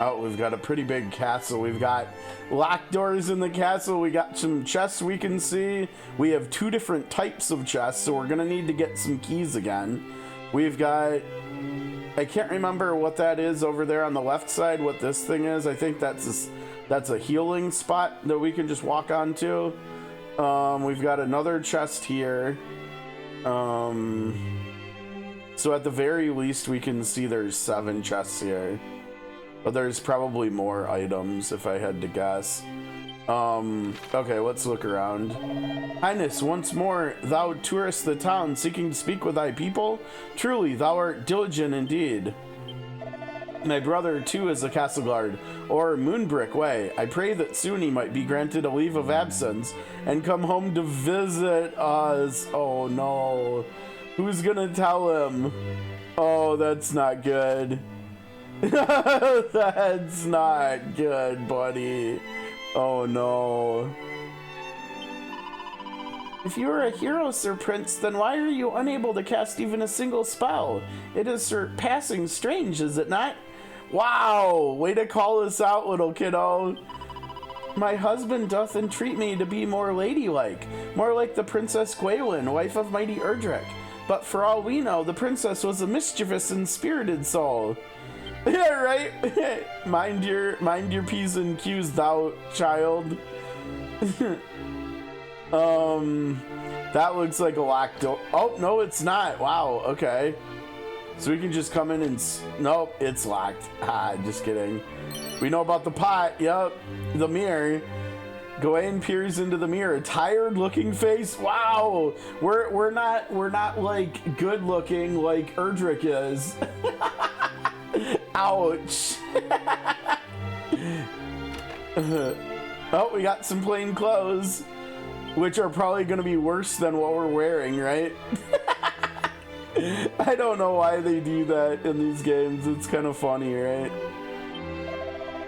Oh, we've got a pretty big castle. We've got locked doors in the castle. We got some chests we can see. We have 2 different types of chests, so we're gonna need to get some keys again. We've got, I can't remember what that is over there on the left side, what this thing is. I think that's a healing spot that we can just walk onto. We've got another chest here. So at the very least, we can see there's 7 chests here. But there's probably more items, if I had to guess. Okay, let's look around. Highness, once more, thou tourest the town, seeking to speak with thy people? Truly, thou art diligent indeed. My brother, too, is a castle guard, or Moonbrick Way. I pray that soon he might be granted a leave of absence and come home to visit us. Oh, no. Who's gonna tell him? Oh, that's not good. That's not good, buddy. Oh no. If you are a hero, Sir Prince, then why are you unable to cast even a single spell? It is surpassing strange, is it not? Wow, way to call us out, little kiddo. My husband doth entreat me to be more ladylike, more like the Princess Gwaelin, wife of mighty Erdrick. But for all we know, the princess was a mischievous and spirited soul. Yeah, right? Mind your P's and Q's, thou child. That looks like a locked door. Oh, no, it's not. Wow, okay. So we can just come in and... Nope, it's locked. Ah, just kidding. We know about the pot. Yep, the mirror. Gawain peers into the mirror. A tired-looking face. Wow, we're not like good-looking like Erdrick is. Ouch. Oh, we got some plain clothes, which are probably going to be worse than what we're wearing, right? I don't know why they do that in these games. It's kind of funny, right?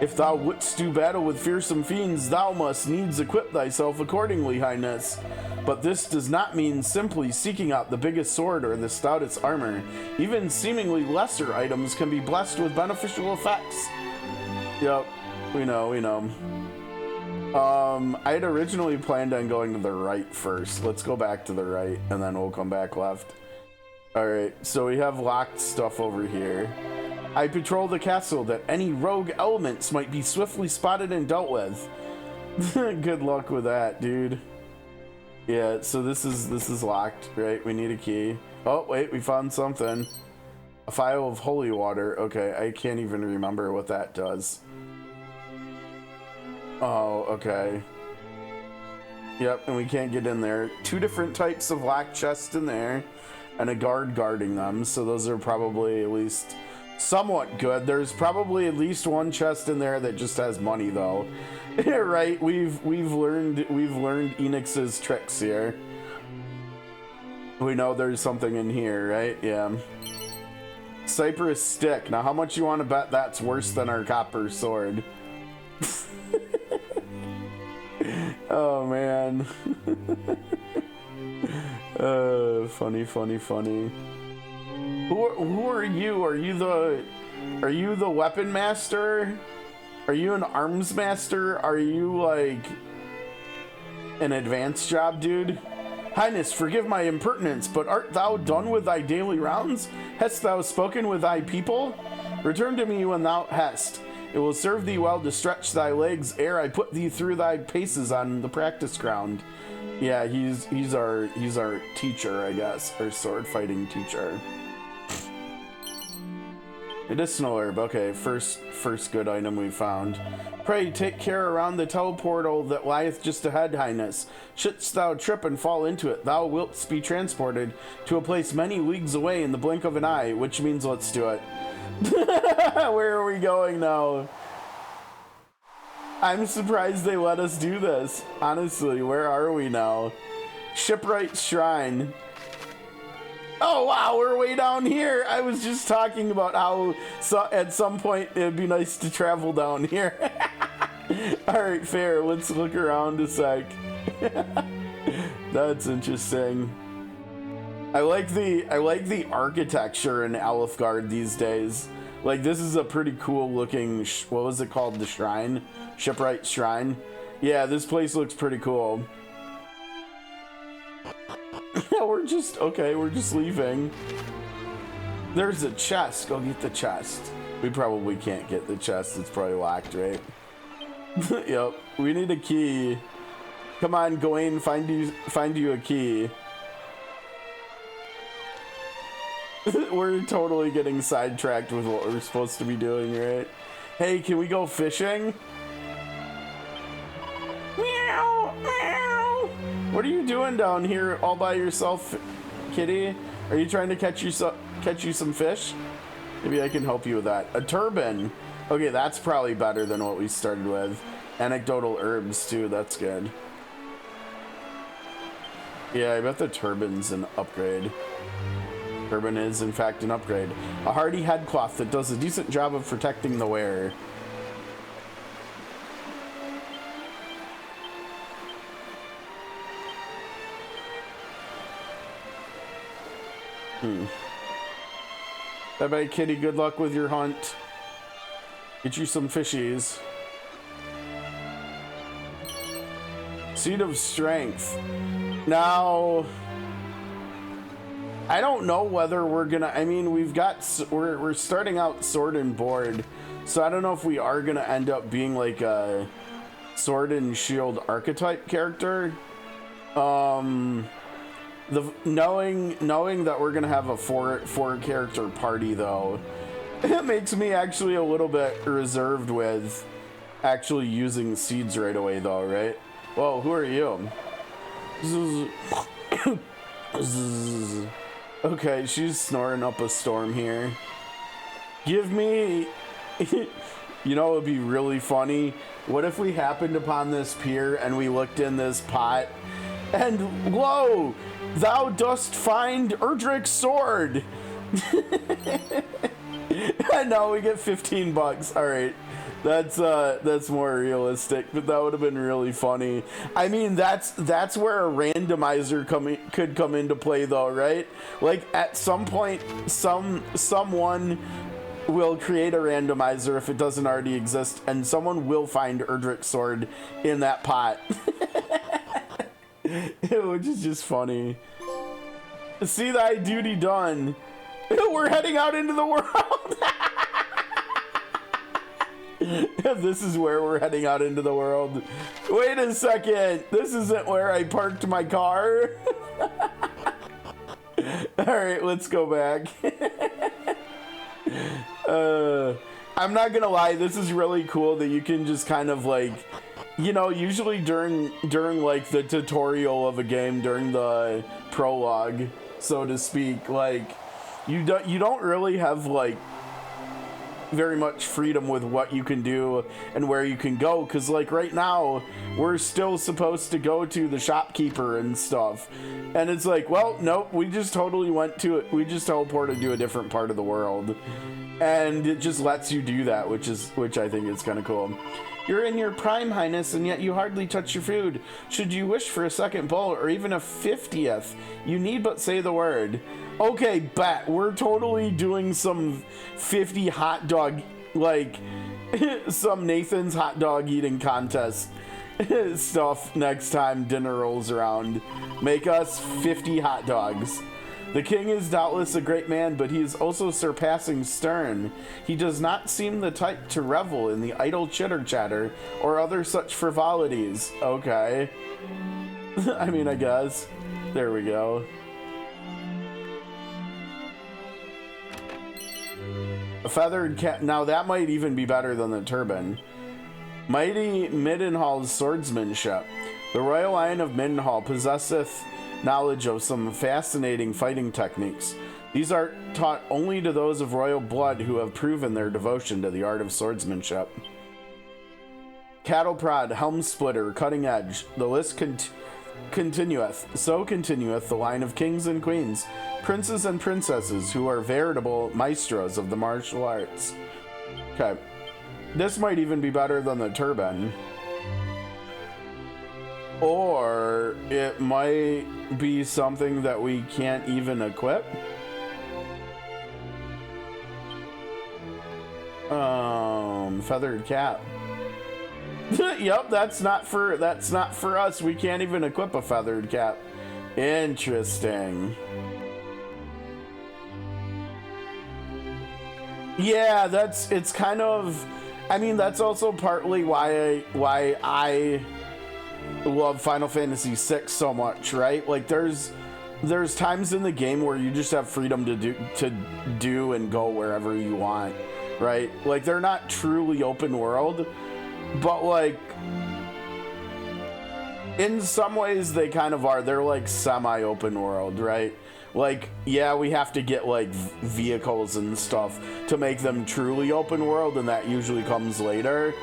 If thou wouldst do battle with fearsome fiends, thou must needs equip thyself accordingly, Highness. But this does not mean simply seeking out the biggest sword or the stoutest armor. Even seemingly lesser items can be blessed with beneficial effects. Yep, we know. I had originally planned on going to the right first. Let's go back to the right, and then we'll come back left. Alright, so we have locked stuff over here. I patrol the castle that any rogue elements might be swiftly spotted and dealt with. Good luck with that, dude. Yeah, so this is locked, right? We need a key. Oh, wait, we found something. A phial of holy water. Okay, I can't even remember what that does. Oh, okay. Yep, and we can't get in there. 2 different types of locked chests in there, and a guard guarding them, so those are probably at least somewhat good. There's probably at least 1 chest in there that just has money, though. Right, we've learned Enix's tricks here. We know there's something in here, right? Yeah. Cypress stick. Now, how much you want to bet that's worse than our copper sword? Oh man. Funny. Who are you? Are you the weapon master? Are you an arms master? Are you like an advanced job dude? Highness, forgive my impertinence, but art thou done with thy daily rounds? Hast thou spoken with thy people? Return to me when thou hast. It will serve thee well to stretch thy legs ere I put thee through thy paces on the practice ground. Yeah, he's our teacher, I guess, our sword fighting teacher. Medicinal herb. Okay, first good item we found. Pray take care around the teleportal that lieth just ahead, Highness. Shouldst thou trip and fall into it, thou wilt be transported to a place many leagues away in the blink of an eye, which means let's do it. Where are we going now? I'm surprised they let us do this. Honestly, where are we now? Shipwright Shrine. Oh wow, we're way down here. I was just talking about how at some point it'd be nice to travel down here. Alright, fair. Let's look around a sec. That's interesting. I like the architecture in Alfgard these days. Like, this is a pretty cool looking, what was it called? The shrine? Shipwright Shrine? Yeah, this place looks pretty cool. We're just leaving. There's a chest. Go get the chest. We probably can't get the chest. It's probably locked, right? Yep. We need a key. Come on, Gawain, find you a key. We're totally getting sidetracked with what we're supposed to be doing, right? Hey, can we go fishing? Meow, meow. What are you doing down here all by yourself, kitty? Are you trying to catch you some fish? Maybe I can help you with that. A turban. Okay, that's probably better than what we started with. Anecdotal herbs too, that's good. Yeah, I bet the turban's an upgrade. Turban is, in fact, an upgrade. A hardy headcloth that does a decent job of protecting the wearer. Bye-bye, kitty. Good luck with your hunt. Get you some fishies. Seed of Strength. Now, I don't know whether we're gonna, I mean, we're starting out sword and board, so I don't know if we are gonna end up being like a sword and shield archetype character. Knowing that we're gonna have a four character party though, it makes me actually a little bit reserved with actually using seeds right away though, right? Whoa, who are you? Okay, she's snoring up a storm here. Give me... You know, it would be really funny. What if we happened upon this pier and we looked in this pot and, lo, thou dost find Erdrick's sword. And now we get 15 bucks. All right. That's more realistic, but that would have been really funny. I mean, that's where a randomizer could come into play though, right? Like at some point someone will create a randomizer if it doesn't already exist, and someone will find Erdrick's sword in that pot. Which is just funny. See thy duty done. We're heading out into the world. This is where we're heading out into the world. Wait a second. This isn't where I parked my car. All right, let's go back. I'm not gonna lie. This is really cool that you can just kind of like, you know, usually during like the tutorial of a game, during the prologue, so to speak, like you don't really have like very much freedom with what you can do and where you can go, because like right now we're still supposed to go to the shopkeeper and stuff, and it's like, well, nope, we just totally went to it, we just teleported to a different part of the world, and it just lets you do that, which I think is kind of cool. You're in your prime, Highness, and yet you hardly touch your food. Should you wish for a second bowl or even a 50th, you need but say the word. Okay, bet. We're totally doing some 50 hot dog, like, some Nathan's hot dog eating contest stuff next time dinner rolls around. Make us 50 hot dogs. The king is doubtless a great man, but he is also surpassing stern. He does not seem the type to revel in the idle chitter-chatter or other such frivolities. Okay. I mean, I guess. There we go. A feathered cat. Now that might even be better than the turban. Mighty Midenhall's swordsmanship. The royal line of Midenhall possesseth knowledge of some fascinating fighting techniques. These are taught only to those of royal blood who have proven their devotion to the art of swordsmanship. Cattle prod, helm splitter, cutting edge. The list continueth. So continueth the line of kings and queens, princes and princesses who are veritable maestros of the martial arts. Okay. This might even be better than the turban. Or it might be something that we can't even equip. Feathered cap. Yep, that's not for us. We can't even equip a feathered cap. Interesting. Yeah, it's kind of, I mean, that's also partly why I love Final Fantasy VI so much, right? Like there's times in the game where you just have freedom to do and go wherever you want, right? Like they're not truly open world, but like in some ways they kind of are. They're like semi-open world, right? Like, yeah, we have to get like vehicles and stuff to make them truly open world, and that usually comes later.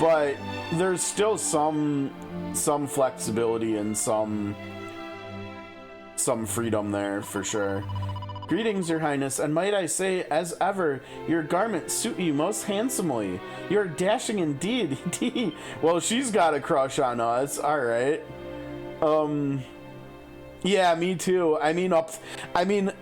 But there's still some flexibility and some freedom there for sure. Greetings, Your Highness, and might I say, as ever, your garments suit you most handsomely. You're dashing indeed. Well, she's got a crush on us. All right. Yeah, me too. I mean,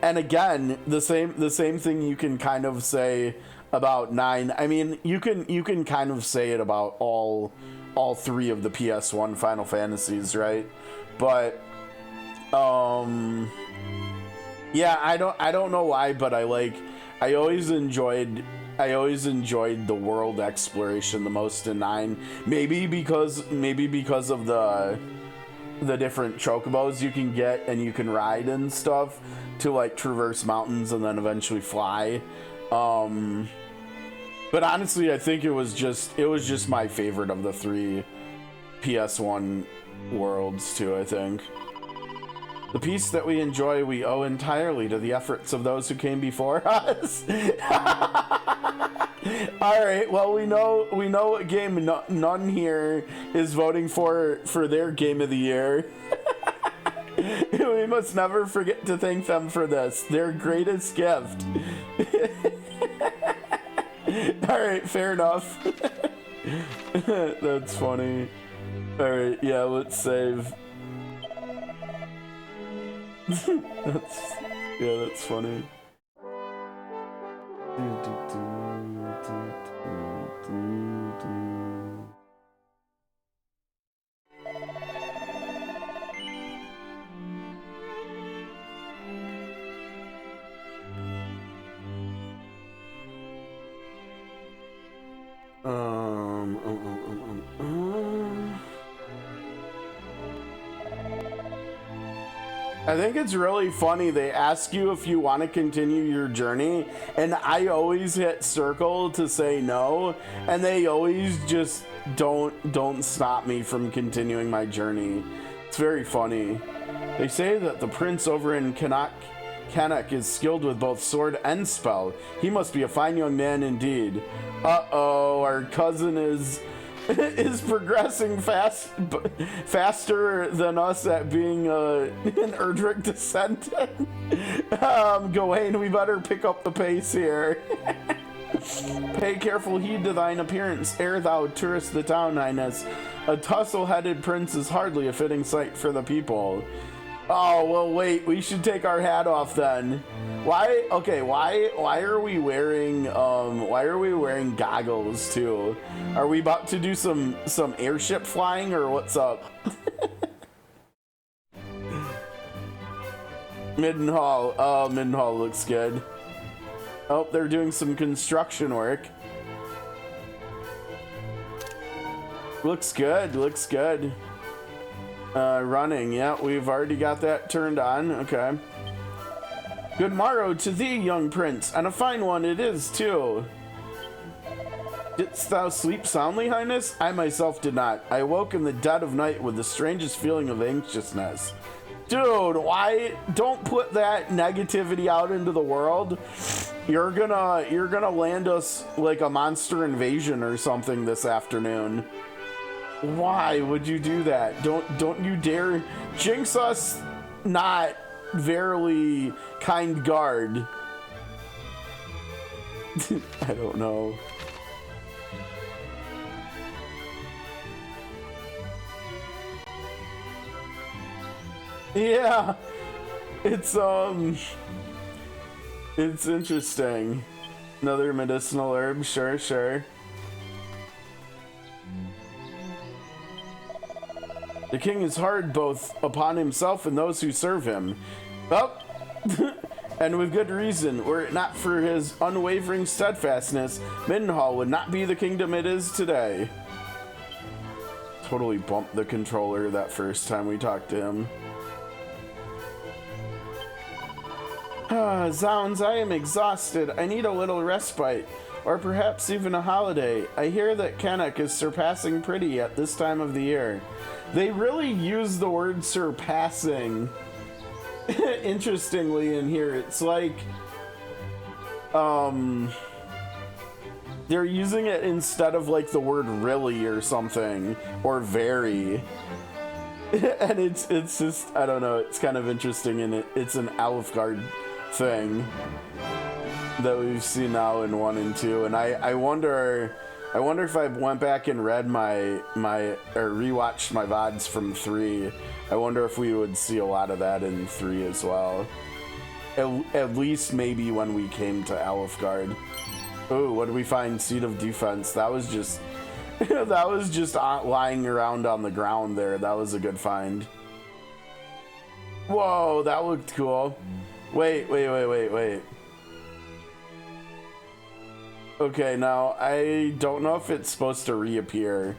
and again, the same thing you can kind of say about 9. I mean, you can kind of say it about all 3 of the PS1 Final Fantasies, right? But yeah, I don't know why, but I always enjoyed the world exploration the most in 9. Maybe because of the different chocobos you can get and you can ride and stuff to like traverse mountains and then eventually fly. But honestly, I think it was just my favorite of the 3 PS1 worlds too, I think. The peace that we enjoy, we owe entirely to the efforts of those who came before us. All right, well, we know what game none here is voting for their game of the year. We must never forget to thank them for this, their greatest gift. All right, fair enough. That's funny. All right, yeah, let's save. That's funny. I think it's really funny. They ask you if you want to continue your journey, and I always hit circle to say no, and they always just don't stop me from continuing my journey. It's very funny. They say that the prince over in Kanak is skilled with both sword and spell. He must be a fine young man indeed. Uh-oh, our cousin is progressing faster than us at being an Erdrick descendant. Gawain, we better pick up the pace here. Pay careful heed to thine appearance, ere thou tourist the town, Highness. A tussle-headed prince is hardly a fitting sight for the people. Oh, well, wait, we should take our hat off then. Why are we wearing goggles too? Are we about to do some airship flying or what's up? Middenhall. Oh, Middenhall looks good. Oh, they're doing some construction work. Looks good, looks good. Running, yeah, we've already got that turned on, okay. Good morrow to thee, young prince, and a fine one it is, too. Didst thou sleep soundly, Highness? I myself did not. I awoke in the dead of night with the strangest feeling of anxiousness. Dude, why? Don't put that negativity out into the world. You're gonna land us like a monster invasion or something this afternoon. Why would you do that? Don't you dare jinx us, not verily kind guard. I don't know. Yeah, it's interesting. Another medicinal herb, sure, sure. The king is hard both upon himself and those who serve him. Well, and with good reason. Were it not for his unwavering steadfastness, Middenhall would not be the kingdom it is today. Totally bumped the controller that first time we talked to him. Ah, zounds, I am exhausted. I need a little respite, or perhaps even a holiday. I hear that Kennock is surpassing pretty at this time of the year. They really use the word surpassing interestingly in here. It's like they're using it instead of like the word really or something, or very. And it's just, I don't know, it's kind of interesting, and it's an Alfgard thing that we've seen now in 1 and 2, and I wonder if I went back and read or rewatched my VODs from 3, I wonder if we would see a lot of that in 3 as well. At least maybe when we came to Alfgard. Oh, what did we find? Seed of Defense. That was just that was just lying around on the ground there. That was a good find. Whoa, that looked cool. Wait. Okay, now I don't know if it's supposed to reappear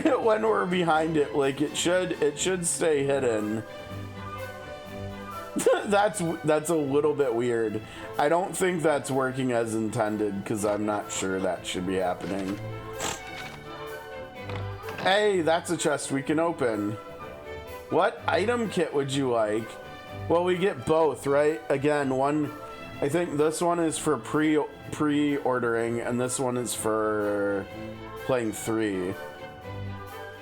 when we're behind it. Like it should stay hidden. That's a little bit weird. I don't think that's working as intended, because I'm not sure that should be happening. Hey, that's a chest we can open. What item kit would you like? Well, we get both, right? Again, one, I think this one is for pre-ordering, and this one is for playing 3.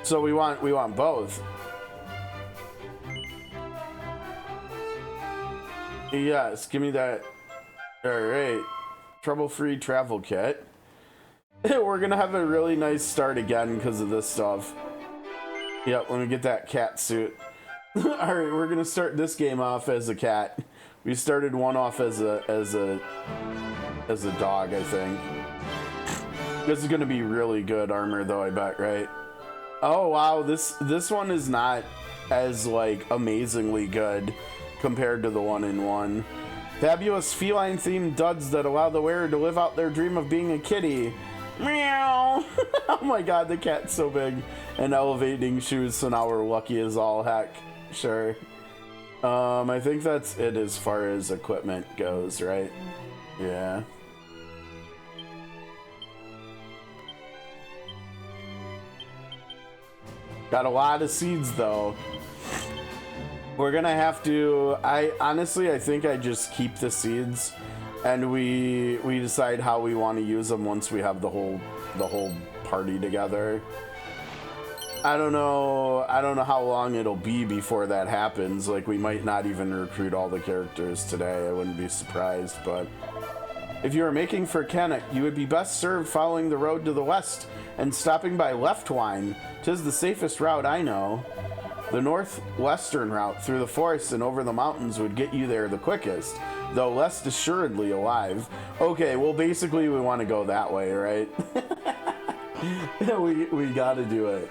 So we want both. Yes, give me that. All right, trouble-free travel kit. We're gonna have a really nice start again because of this stuff. Yep, let me get that cat suit. All right, we're gonna start this game off as a cat. We started one off as a dog, I think. This is gonna be really good armor, though, I bet, right? Oh wow, this one is not as like amazingly good compared to the 1 in 1. Fabulous feline-themed duds that allow the wearer to live out their dream of being a kitty. Meow! Oh my god, the cat's so big. And elevating shoes, so now we're lucky as all heck. Sure. I think that's it as far as equipment goes, right? Yeah. Got a lot of seeds, though. We're gonna have to, I think I just keep the seeds, and we decide how we want to use them once we have the whole party together. I don't know how long it'll be before that happens. Like, we might not even recruit all the characters today. I wouldn't be surprised, but if you are making for Kennock, you would be best served following the road to the west and stopping by Leftwine. 'Tis the safest route I know. The northwestern route through the forest and over the mountains would get you there the quickest, though less assuredly alive. Okay, well, basically we want to go that way, right? we gotta do it.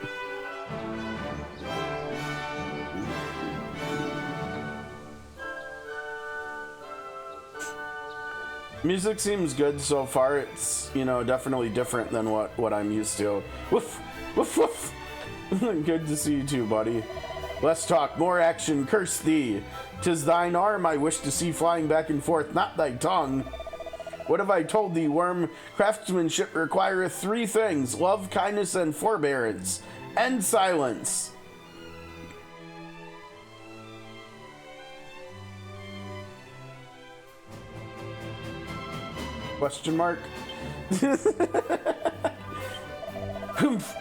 Music seems good so far. It's, definitely different than what I'm used to. Woof, woof, woof. Good to see you too, buddy. Less talk, more action, curse thee. 'Tis thine arm I wish to see flying back and forth, not thy tongue. What have I told thee, worm? Craftsmanship requireth 3 things: love, kindness, and forbearance. And silence. Question mark?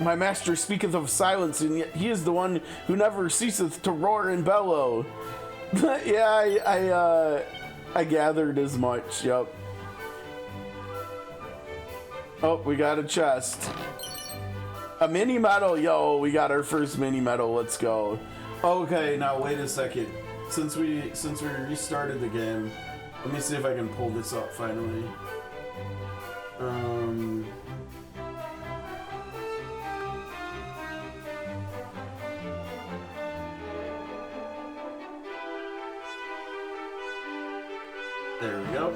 My master speaketh of silence, and yet he is the one who never ceaseth to roar and bellow. Yeah, I gathered as much. Yep. Oh, we got a chest. A mini medal. Yo, we got our first mini medal. Let's go. Okay, now wait a second. since we restarted the game, let me see if I can pull this up finally. There we go.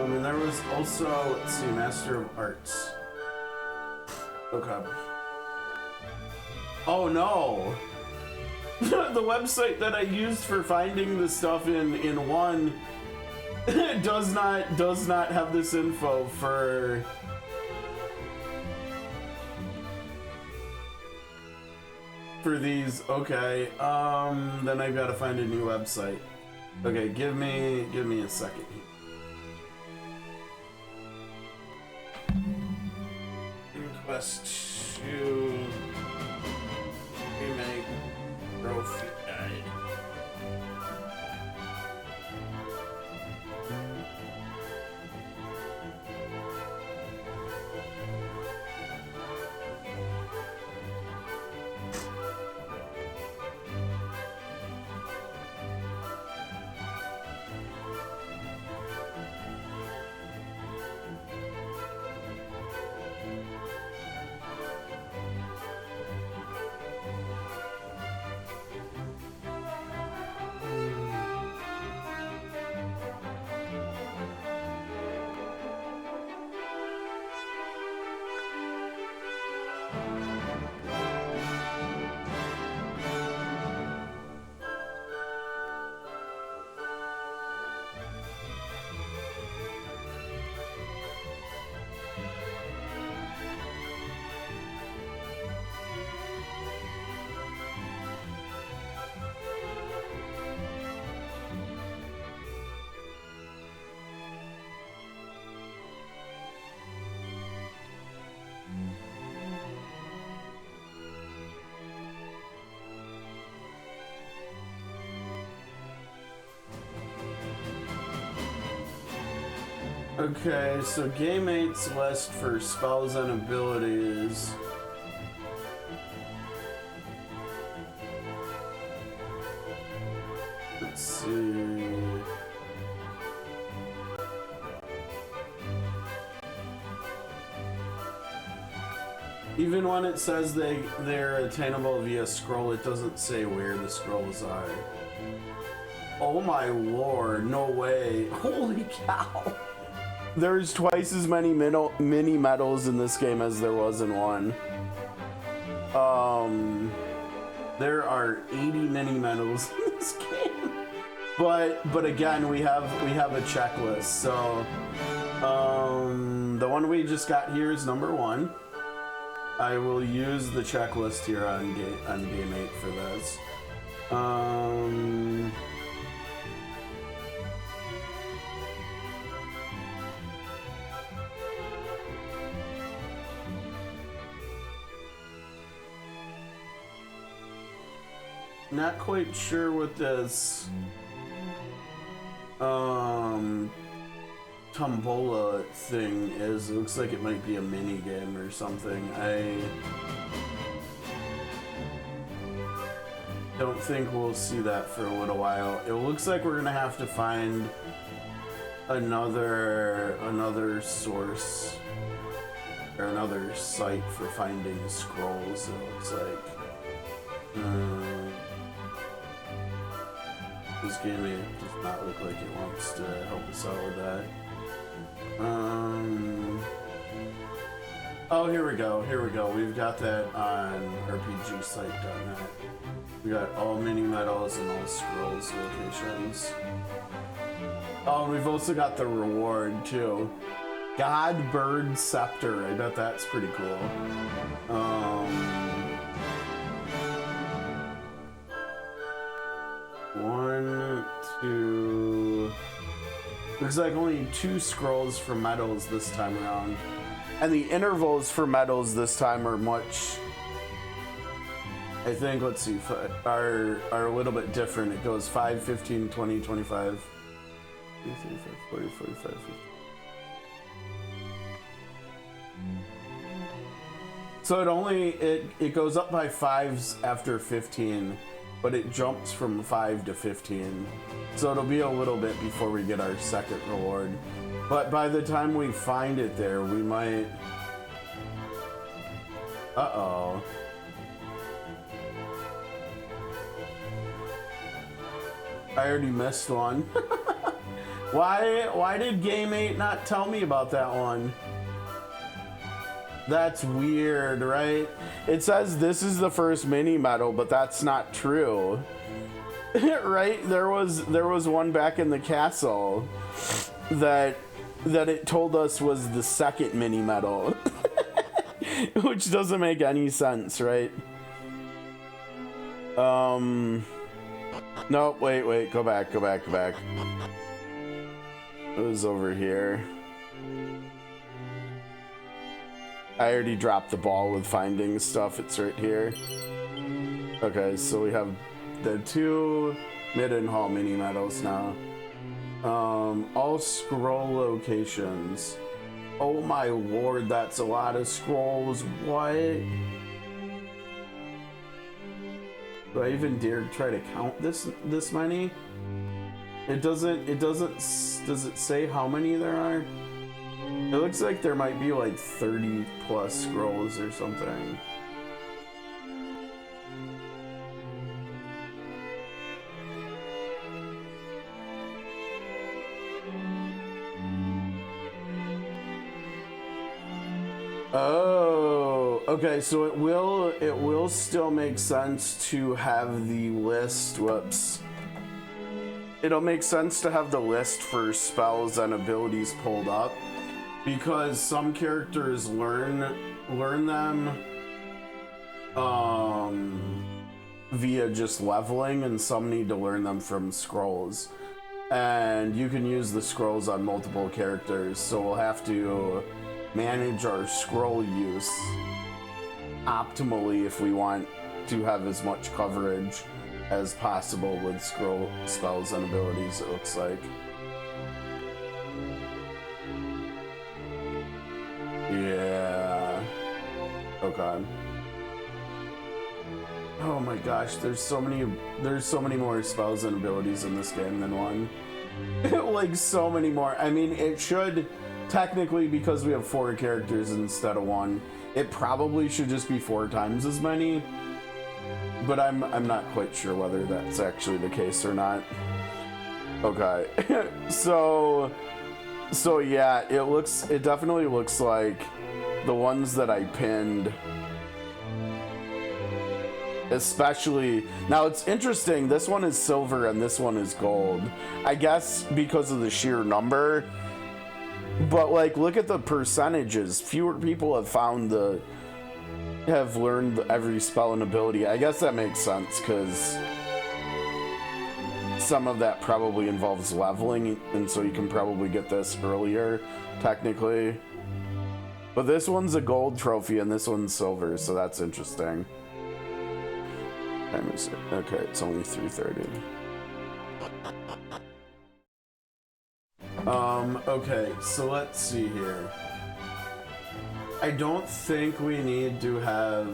And there was also, let's see, Master of Arts. Okay. Oh no! The website that I used for finding the stuff in one does not have this info for these. Okay. Then I've got to find a new website. Okay, give me a second. Quest 2 remake trophy guide. Okay, so game 8's list for spells and abilities. Let's see. Even when it says they're attainable via scroll, it doesn't say where the scrolls are. Oh my lord, no way. Holy cow. There's twice as many mini medals in this game as there was in one. There are 80 mini medals in this game. But again, we have a checklist. So the one we just got here is number 1. I will use the checklist here on game 8 for this. Not quite sure what this tombola thing is. It looks like it might be a mini game or something. I don't think we'll see that for a little while. It looks like we're gonna have to find another source or another site for finding scrolls. It looks like. This game does not look like it wants to help us out with that. Oh, here we go. We've got that on rpgsite.net. We got all mini medals and all scrolls locations. Oh, we've also got the reward too. God Bird Scepter. I bet that's pretty cool. 1, 2. Looks like only 2 scrolls for medals this time around. And the intervals for medals this time are much, I think, let's see, are a little bit different. It goes 5, 15, 20, 25, 35, 40, 45, 50. So it goes up by 5s after 15. but it jumps from 5 to 15. So it'll be a little bit before we get our second reward. But by the time we find it there, we might... Uh-oh. I already missed one. Why did Game 8 not tell me about that one? That's weird, right? It says this is the first mini medal, but that's not true. Right? There was one back in the castle that it told us was the second mini medal. Which doesn't make any sense, right? No, wait, go back. It was over here. I already dropped the ball with finding stuff. It's right here. Okay, so we have the 2 Middenhall mini medals now. All scroll locations. Oh my lord, that's a lot of scrolls. What? Do I even dare try to count this many? Does it say how many there are? It looks like there might be like 30 plus scrolls or something. Oh, okay, so it will still make sense to have the list, whoops. It'll make sense to have the list for spells and abilities pulled up because some characters learn them via just leveling and some need to learn them from scrolls. And you can use the scrolls on multiple characters, so we'll have to manage our scroll use optimally if we want to have as much coverage as possible with scroll spells and abilities, it looks like. Yeah. Okay. Oh my gosh, there's so many more spells and abilities in this game than one. Like so many more. I mean, it should technically, because we have 4 characters instead of 1, it probably should just be 4 times as many. But I'm not quite sure whether that's actually the case or not. Okay. So yeah, it definitely looks like the ones that I pinned, especially now, it's interesting, this one is silver and this one is gold, I guess because of the sheer number. But like, look at the percentages. Fewer people have learned every spell and ability. I guess that makes sense because some of that probably involves leveling, and so you can probably get this earlier, technically. But this one's a gold trophy and this one's silver, so that's interesting. Time is it? Okay, it's only 3:30. Okay, so let's see here. I don't think we need to have...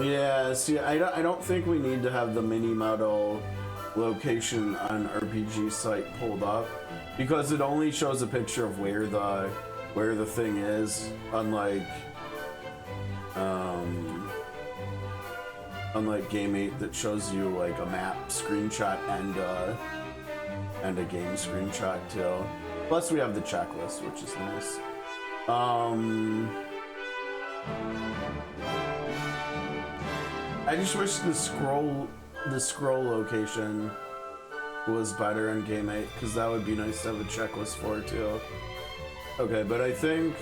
Yeah, see, I don't think we need to have the mini medal location on RPG site pulled up because it only shows a picture of where the thing is, unlike Game 8 that shows you like a map screenshot and a game screenshot too. Plus we have the checklist, which is nice. I just wish the scroll location was better in Game 8 because that would be nice to have a checklist for too. Okay, but I think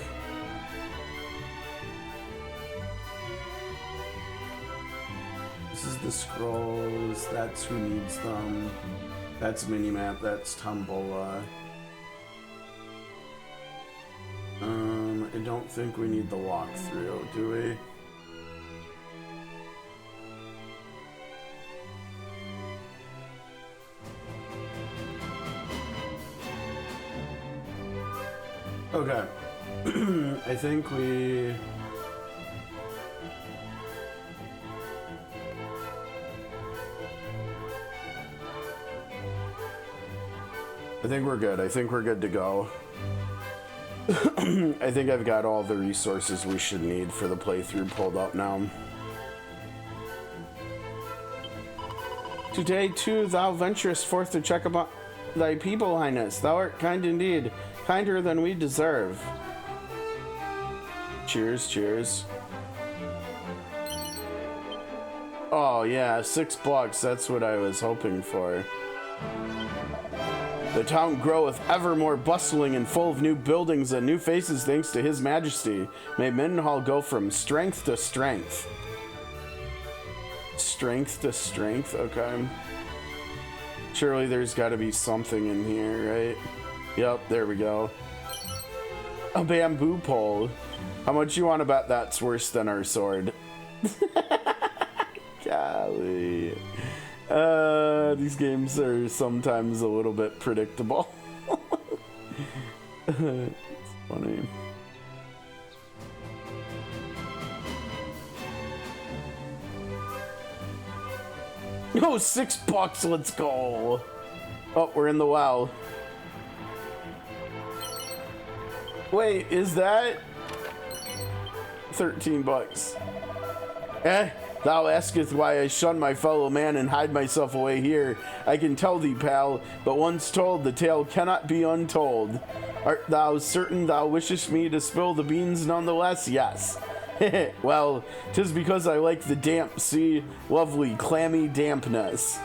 this is the scrolls, that's who needs them, that's minimap, that's Tombola. I don't think we need the walkthrough, do we? Okay, I think we... I think we're good. I think we're good to go. I think I've got all the resources we should need for the playthrough pulled up now. Today, too, thou venturest forth to check upon thy people, Highness. Thou art kind indeed, kinder than we deserve. Cheers, cheers. Oh, yeah, $6. That's what I was hoping for. The town groweth ever more bustling and full of new buildings and new faces thanks to his majesty. May Mindenhall go from strength to strength. Strength to strength, okay. Surely there's got to be something in here, right? Yep, there we go. A bamboo pole. How much you want to bet that's worse than our sword? Golly. These games are sometimes a little bit predictable. It's funny. Oh, $6, let's go. Oh, we're in the well. Wait, is that $13? Thou asketh why I shun my fellow man and hide myself away here. I can tell thee, pal, but once told, the tale cannot be untold. Art thou certain thou wishest me to spill the beans nonetheless? Yes. Well, 'tis because I like the damp sea, lovely clammy dampness.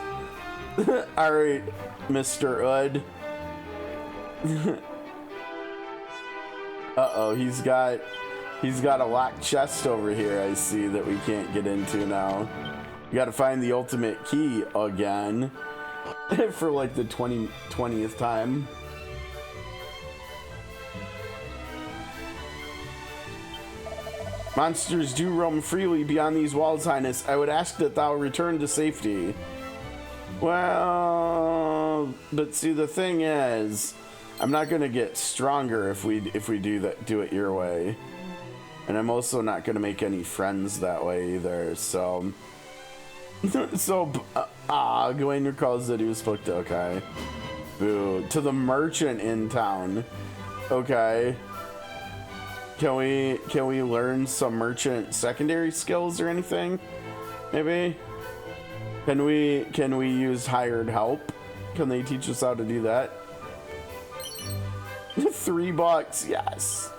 Alright, Mr. Ud. Uh-oh, he's got a locked chest over here, I see, that we can't get into now. We gotta find the ultimate key again. For like the 20th time. Monsters do roam freely beyond these walls, Highness. I would ask that thou return to safety. Well, but see, the thing is, I'm not gonna get stronger if we do it your way. And I'm also not going to make any friends that way either, so... Gawain recalls that he was spoke to, okay. Boo. To the merchant in town. Okay. Can we learn some merchant secondary skills or anything? Maybe? Can we use hired help? Can they teach us how to do that? $3, yes.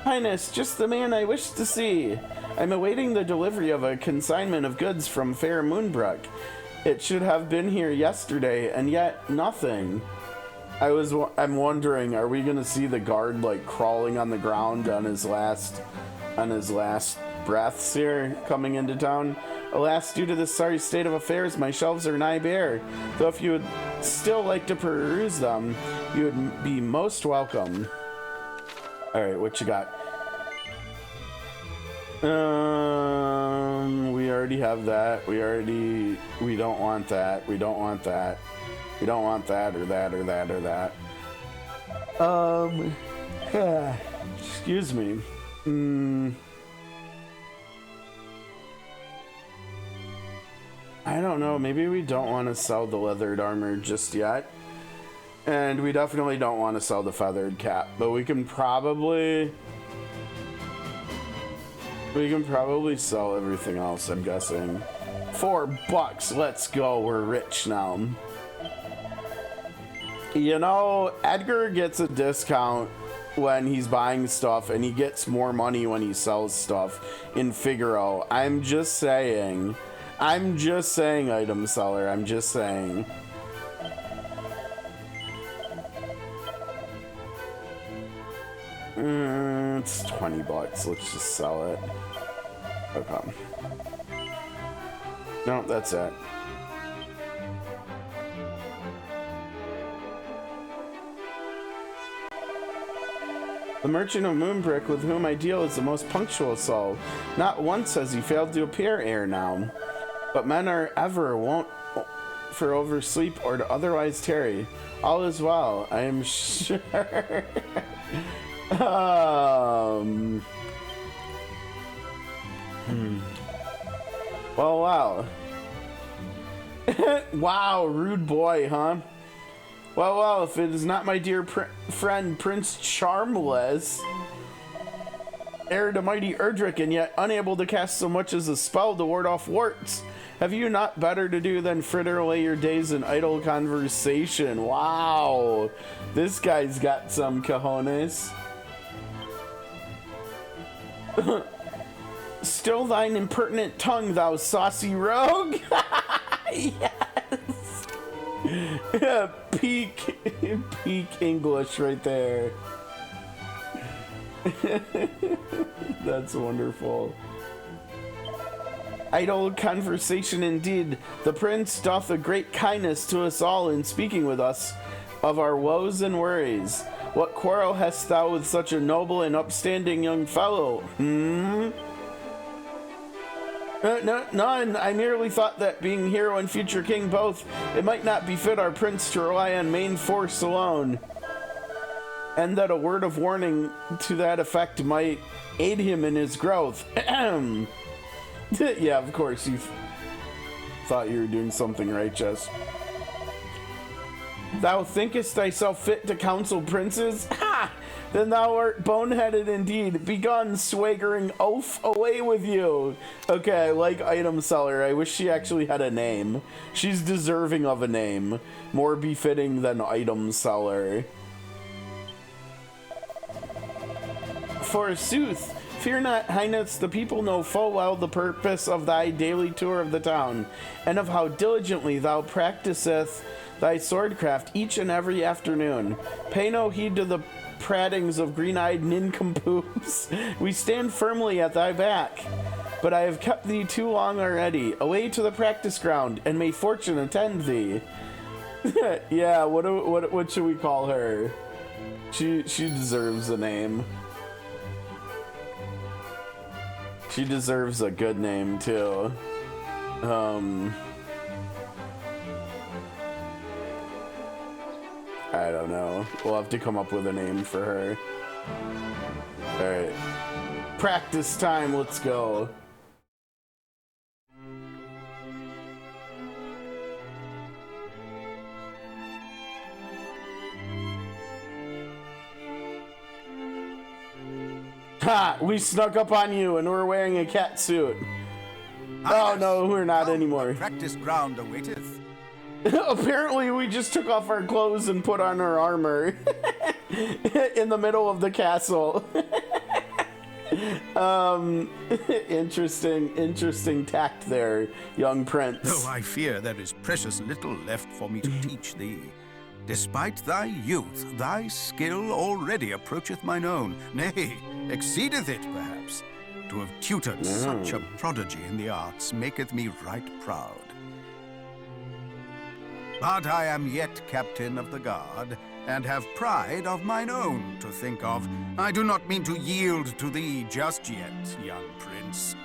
Highness, just the man I wish to see. I'm awaiting the delivery of a consignment of goods from Fair Moonbrook. It should have been here yesterday, and yet nothing. I'm wondering, are we gonna see the guard like crawling on the ground on his last breaths here coming into town? Alas, due to this sorry state of affairs, my shelves are nigh bare. Though if you would still like to peruse them, you would be most welcome. All right, what you got? We already have that. We don't want that. We don't want that. We don't want that or that or that or that. Excuse me. I don't know. Maybe we don't want to sell the leathered armor just yet. And we definitely don't want to sell the feathered cap, but we can probably sell everything else, I'm guessing. $4, let's go, we're rich now. You know, Edgar gets a discount when he's buying stuff, and he gets more money when he sells stuff in Figaro. I'm just saying, item seller, I'm just saying. It's $20. Let's just sell it. Okay. No, that's it. The merchant of Moonbrick with whom I deal is the most punctual soul. Not once has he failed to appear ere now. But men are ever wont for oversleep or to otherwise tarry. All is well, I am sure. Well, wow. Wow, rude boy, huh? Well, if it is not my dear friend Prince Charmless, heir to mighty Erdrick, and yet unable to cast so much as a spell to ward off warts, have you not better to do than fritter away your days in idle conversation? Wow, this guy's got some cojones. Still thine impertinent tongue, thou saucy rogue! Yes! peak English right there. That's wonderful. Idle conversation indeed. The prince doth a great kindness to us all in speaking with us of our woes and worries. What quarrel hast thou with such a noble and upstanding young fellow? None. I merely thought that being hero and future king both, it might not befit our prince to rely on main force alone. And that a word of warning to that effect might aid him in his growth. Yeah, of course, you thought you were doing something righteous. Thou thinkest thyself fit to counsel princes? Ha! Then thou art boneheaded indeed. Begone, swaggering oaf, away with you. Okay, I like item seller. I wish she actually had a name. She's deserving of a name. More befitting than item seller. Forsooth, fear not, Highness, the people know full well the purpose of thy daily tour of the town, and of how diligently thou practiseth thy swordcraft each and every afternoon. Pay no heed to the prattings of green-eyed nincompoops. We stand firmly at thy back. But I have kept thee too long already. Away to the practice ground, and may fortune attend thee. Yeah, what should we call her? She deserves a name. She deserves a good name too. I don't know. We'll have to come up with a name for her. Alright. Practice time, let's go. Ha! We snuck up on you and we're wearing a cat suit. Oh no, we're not anymore. Practice ground awaiteth. Apparently we just took off our clothes and put on our armor in the middle of the castle. Interesting tact there, young prince. Though I fear there is precious little left for me to teach thee. Despite thy youth, thy skill already approacheth mine own, nay, exceedeth it perhaps. To have tutored such a prodigy in the arts maketh me right proud. But I am yet captain of the guard, and have pride of mine own to think of. I do not mean to yield to thee just yet, young prince.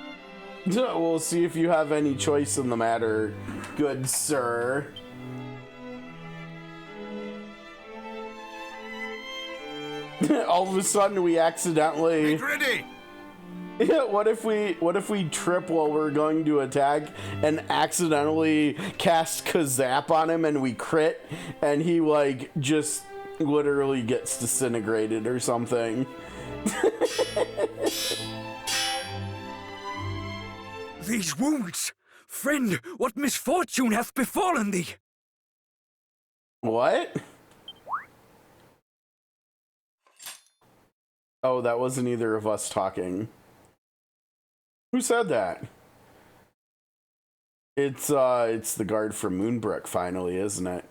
We'll see if you have any choice in the matter, good sir. All of a sudden we accidentally... Get ready! What if we trip while we're going to attack and accidentally cast Kazap on him and we crit and he like just literally gets disintegrated or something? These wounds! Friend, what misfortune hath befallen thee? What? Oh, that wasn't either of us talking. Who said that? It's the guard from Moonbrook finally, isn't it?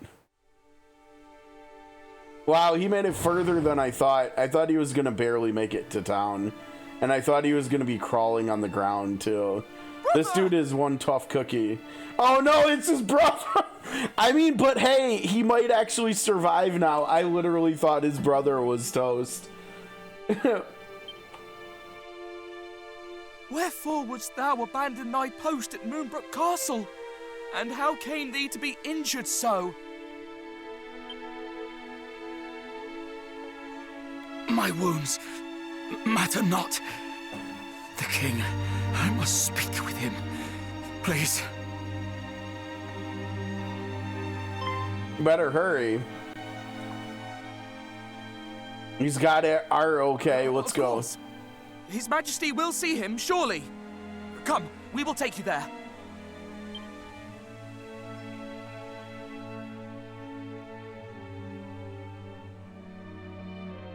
Wow, he made it further than I thought. I thought he was gonna barely make it to town. And I thought he was gonna be crawling on the ground too. This dude is one tough cookie. Oh no, it's his brother! I mean, but hey, he might actually survive now. I literally thought his brother was toast. Wherefore wouldst thou abandon thy post at Moonbrook Castle? And how came thee to be injured so? My wounds matter not. The king, I must speak with him. Please. Better hurry. He's got our okay. Let's Of go. course. His Majesty will see him, surely. Come, we will take you there.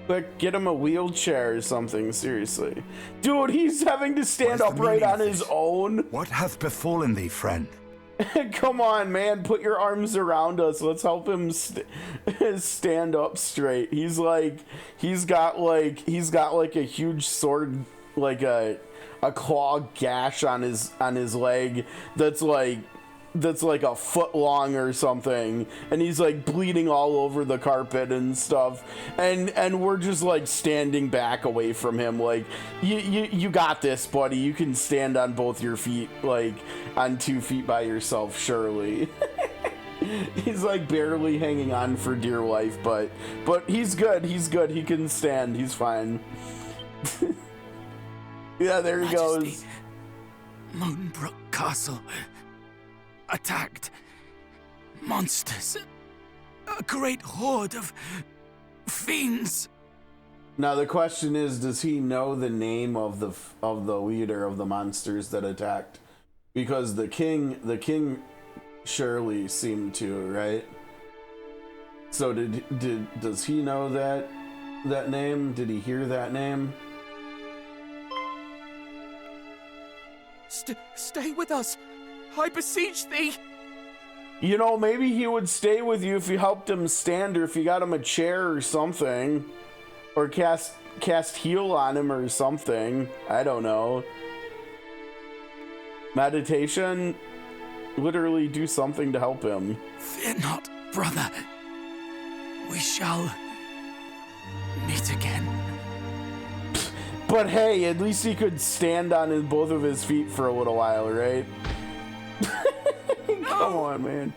Quick, get him a wheelchair or something, seriously. Dude, he's having to stand What is the upright meaning on of his this? own. What hath befallen thee, friend? Come on, man, put your arms around us. Let's help him stand up straight. He's got like a huge sword, like a claw gash on his leg that's like a foot long or something, and he's like bleeding all over the carpet and stuff, and we're just like standing back away from him, like you got this, buddy. You can stand on both your feet, like on 2 feet by yourself, surely. He's like barely hanging on for dear life, but he's good. He can stand. He's fine. Yeah, there he goes. Moonbrook Castle. Attacked. Monsters. A great horde of fiends. Now the question is, does he know the name of the leader of the monsters that attacked? Because the king surely seemed to, right? So does he know that name? Did he hear that name? Stay with us. I beseech thee. You know, maybe he would stay with you if you helped him stand, or if you got him a chair or something, or cast heal on him or something. I don't know. Meditation, literally do something to help him. Fear not, brother. We shall meet again. But hey, at least he could stand on both of his feet for a little while, right? Come on, man.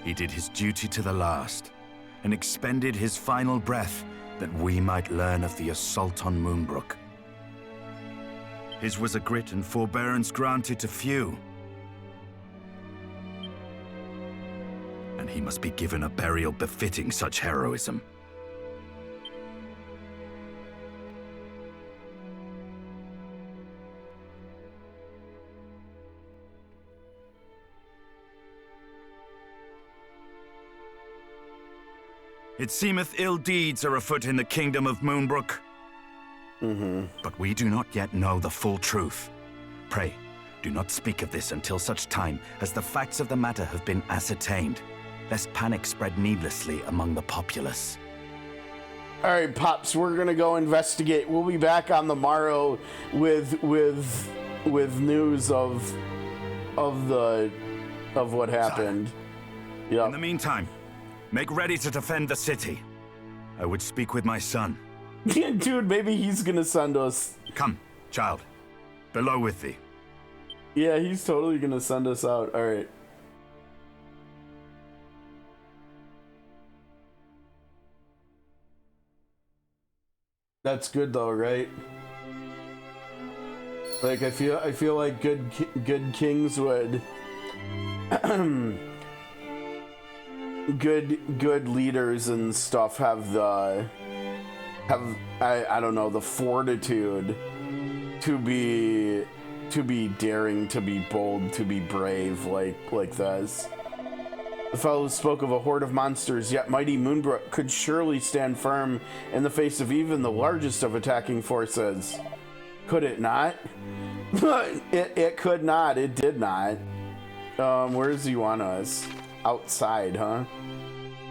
He did his duty to the last, and expended his final breath that we might learn of the assault on Moonbrook. His was a grit and forbearance granted to few, and he must be given a burial befitting such heroism. It seemeth ill deeds are afoot in the kingdom of Moonbrook. But we do not yet know the full truth. Pray, do not speak of this until such time as the facts of the matter have been ascertained, lest panic spread needlessly among the populace. All right, Pops, we're gonna go investigate. We'll be back on the morrow with news of what happened. In the meantime, make ready to defend the city. I would speak with my son. Dude, maybe he's gonna send us. Come, child. Below with thee. Yeah, he's totally gonna send us out. All right. That's good though, right? Like I feel like good kings would good leaders and stuff have I don't know, the fortitude to be daring, to be bold, to be brave like this. The fellow spoke of a horde of monsters, yet mighty Moonbrook could surely stand firm in the face of even the largest of attacking forces. Could it not? It could not. It did not. Where does he want us? Outside, huh?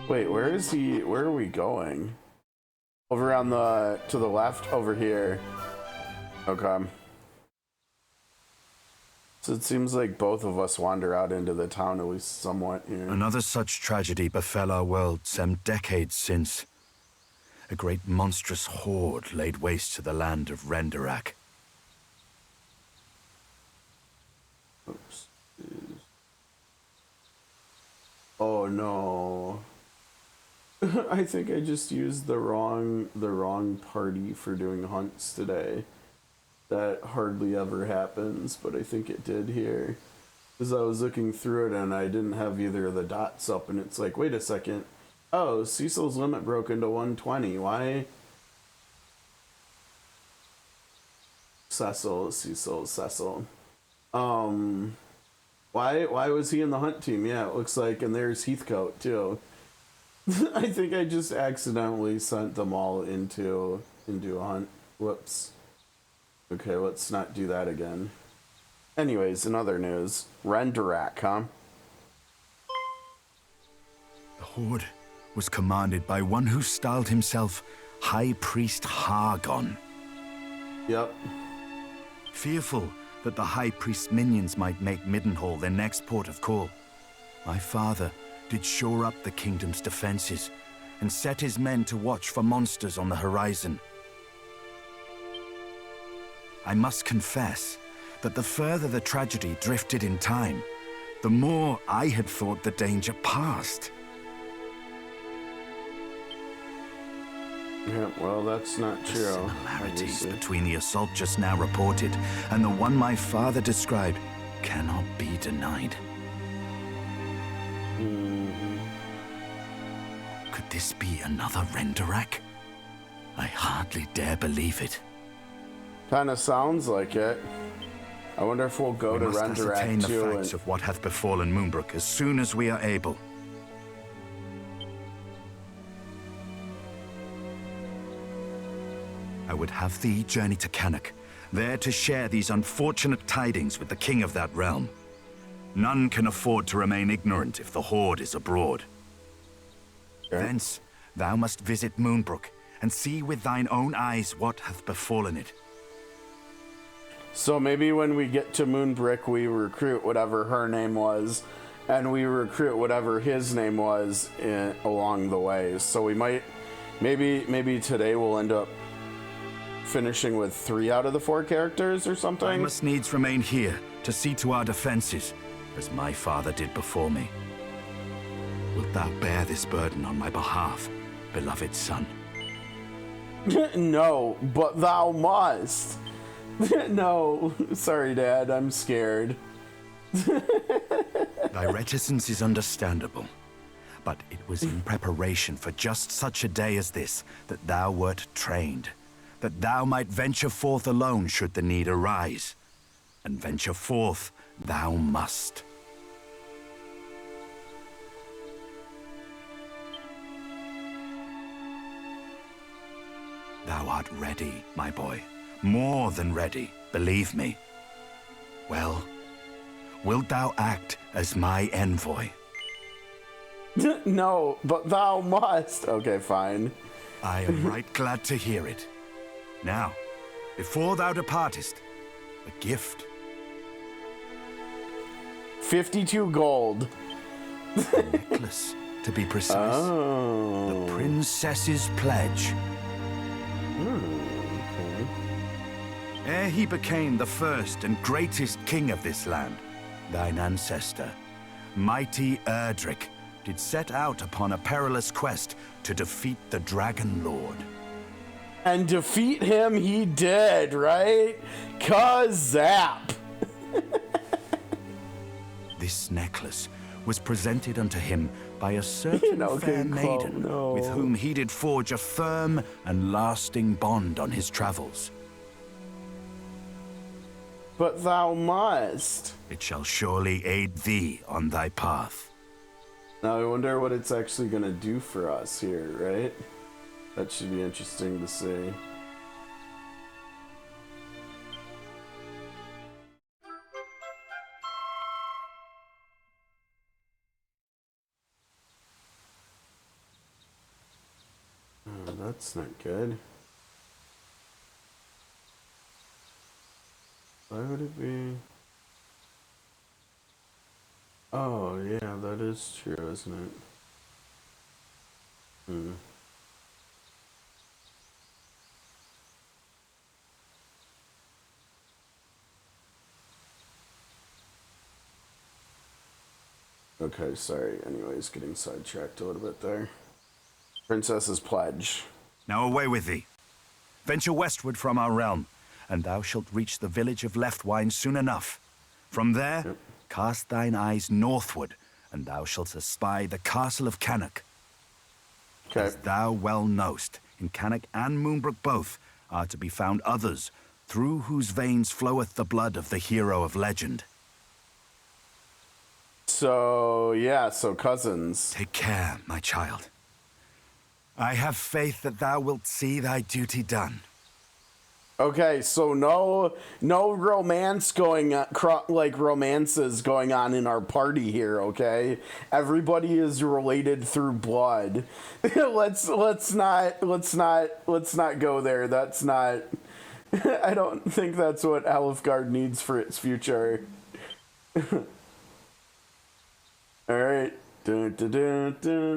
Wait, where is he? Where are we going? Over on to the left, over here. Okay. So it seems like both of us wander out into the town, at least somewhat here. Another such tragedy befell our world some decades since. A great monstrous horde laid waste to the land of Renderak. Oops. Oh no. I think I just used the wrong party for doing hunts today. That hardly ever happens, but I think it did here. Because I was looking through it and I didn't have either of the dots up, and it's like, wait a second. Oh, Cecil's limit broke into 120. Why? Cecil. Why was he in the hunt team? Yeah, it looks like, and there's Heathcote too. I think I just accidentally sent them all into a hunt. Whoops. Okay, let's not do that again. Anyways, in other news, Renderak, huh? The Horde was commanded by one who styled himself High Priest Hargon. Yep. Fearful that the High Priest's minions might make Middenhall their next port of call, my father did shore up the kingdom's defenses and set his men to watch for monsters on the horizon. I must confess that the further the tragedy drifted in time, the more I had thought the danger past. Yeah, well, that's not true. The similarities between the assault just now reported and the one my father described cannot be denied. Could this be another Renderak? I hardly dare believe it. Kind of sounds like it. I wonder if we'll go to We must ascertain Renderak the too. facts of what hath befallen Moonbrook as soon as we are able. I would have thee journey to Cannock, there to share these unfortunate tidings with the king of that realm. None can afford to remain ignorant if the Horde is abroad. Okay. Thence, thou must visit Moonbrook and see with thine own eyes what hath befallen it. So maybe when we get to Moonbrick, we recruit whatever her name was, and we recruit whatever his name was along the way. So we might, maybe today we'll end up finishing with 3 out of the 4 characters or something. I must needs remain here to see to our defenses, as my father did before me. Wilt thou bear this burden on my behalf, beloved son? No, but thou must. No, sorry, Dad, I'm scared. Thy reticence is understandable, but it was in preparation for just such a day as this that thou wert trained, that thou might venture forth alone should the need arise, and venture forth thou must. Thou art ready, my boy. More than ready, believe me. Well, wilt thou act as my envoy? No, but thou must. Okay, fine. I am right glad to hear it. Now, before thou departest, a gift. 52 gold. A necklace, to be precise. Oh. The princess's pledge. Okay. Ere he became the first and greatest king of this land, thine ancestor, mighty Erdrick, did set out upon a perilous quest to defeat the Dragon Lord. And defeat him he did, right? Kazap. This necklace was presented unto him by a certain Okay, fair Chloe, maiden, no. with whom he did forge a firm and lasting bond on his travels. But thou must. It shall surely aid thee on thy path. Now I wonder what it's actually gonna do for us here, right? That should be interesting to see. Oh, that's not good. Why would it be? Oh, yeah, that is true, isn't it? Okay, sorry. Anyways, getting sidetracked a little bit there. Princess's pledge. Now away with thee. Venture westward from our realm, and thou shalt reach the village of Leftwine soon enough. From there, cast thine eyes northward, and thou shalt espy the castle of Cannock. Okay. As thou well knowst, in Cannock and Moonbrook both are to be found others, through whose veins floweth the blood of the hero of legend. So, yeah, so cousins. Take care, my child. I have faith that thou wilt see thy duty done. Okay, so no romance going on, like romances going on in our party here, okay? Everybody is related through blood. let's not go there. That's not I don't think that's what Alfgard needs for its future. All right. Dun, dun, dun, dun.